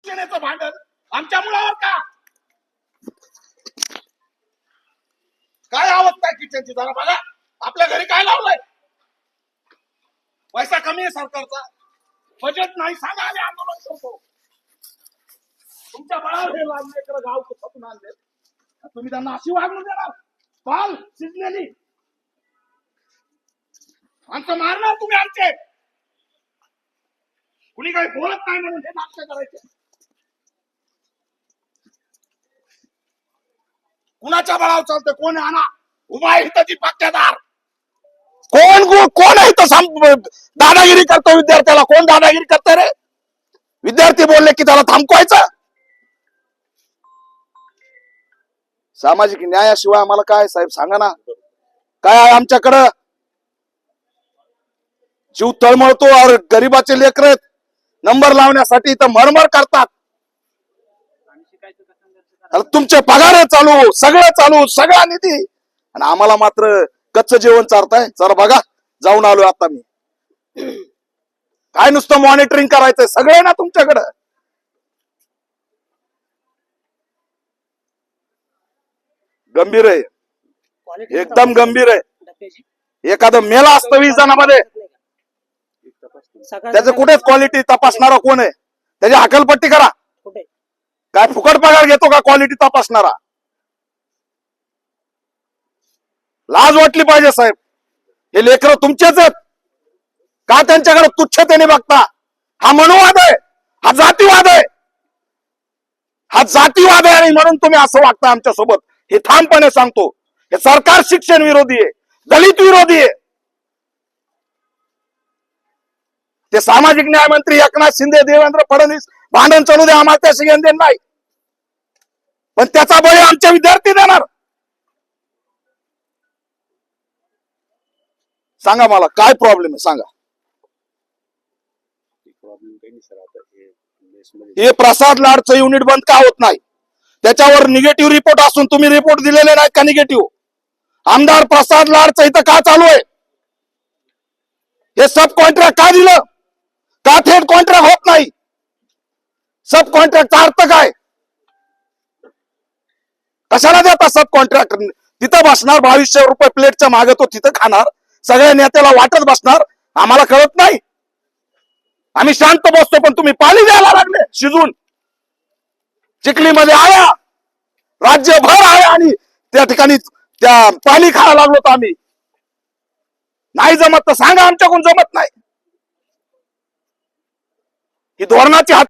शिवसेनेचं भांडण आमच्या मुलावर का? काय अवस्था आहे किचनची जरा बघा. आपल्या घरी काय लावलंय? पैसा कमी आहे सरकारचा, बजेट नाही. सांगा, आम्ही आंदोलन करतो. तुमच्या बळावर हे लागले तर गाव कुठून आणले? तुम्ही त्यांना अशी वागणूक देणार? पाल शिजलेली आमचं मारणार तुम्ही आमचे. कुणी काही बोलत नाही म्हणून हे नाट्य करायचे. कुणाच्या बळावर चालतं? कोण आणा उभा आहे इथं ती पक्केदार. कोण आहे इथं दादागिरी करतो विद्यार्थ्याला? कोण दादागिरी करतो रे? विद्यार्थी बोलले की त्याला थांबवायचं? सामाजिक न्यायाशिवाय आम्हाला काय साहेब सांगा ना, काय आहे आमच्याकडं? जीव तळमळतो और गरीबाचे लेकर नंबर लावण्यासाठी इथं मरमर करतात. तुमचे पगार चालू, सगळं चालू, सगळा निधी, आणि आम्हाला मात्र कच्चं जेवण चारताय. जरा बघा, जाऊन आलोय आता मी. काय नुसतं मॉनिटरिंग करायचंय? सगळं ना तुमच्याकडं. गंभीर आहे, एकदम गंभीर आहे. एखादं मेला असतं 20 जणांमध्ये, त्याचं कुठेच क्वालिटी तपासणारा कोण आहे? त्याची हकलपट्टी करा. काय फुकट पगार घेतो का क्वालिटी तपासणारा? लाज वाटली पाहिजे साहेब. हे लेकरं तुमचेच आहेत का? त्यांच्याकडे तुच्छतेने बघता. हा मनुवाद आहे, हा जातीवाद आहे, हा जातीवाद आहे, आणि म्हणून तुम्ही असं वागता आमच्या सोबत. हे ठामपणे सांगतो. हे सरकार शिक्षण विरोधी आहे, दलित विरोधी आहे. ते सामाजिक न्याय मंत्री एकनाथ शिंदे, देवेंद्र फडणवीस भांडण चालू दे, आम्हाला त्याशी घेणं देणं नाही. पण त्याचा बळी आमचे विद्यार्थी देणार? सांगा मला काय प्रॉब्लेम आहे, सांगा. हे प्रसाद लाडचं युनिट बंद का होत नाही? त्याच्यावर निगेटिव्ह रिपोर्ट असून तुम्ही रिपोर्ट दिलेले नाहीत का? निगेटिव्ह आमदार प्रसाद लाडचं इथं का चालू आहे? हे सब कॉन्ट्रॅक्ट का दिलं? का थेट कॉन्ट्रॅक्ट होत नाही? सब कॉन्ट्रॅक्टचा अर्थ काय? कशाला देता सब कॉन्ट्रॅक्ट? तिथं बसणार 2200 रुपये प्लेटच्या मागे, तो तिथं खाणार, सगळ्या नेत्याला वाटत बसणार. आम्हाला कळत नाही? आम्ही शांत बसतो, पण तुम्ही पाणी द्यायला लागले शिजून. चिखलीमध्ये आया राज्यभर आहे, आणि त्या ठिकाणी त्या पाणी खायला लागलो तर आम्ही. नाही जमत तर सांगा, आमच्याकडून जमत नाही. ही धोरणाची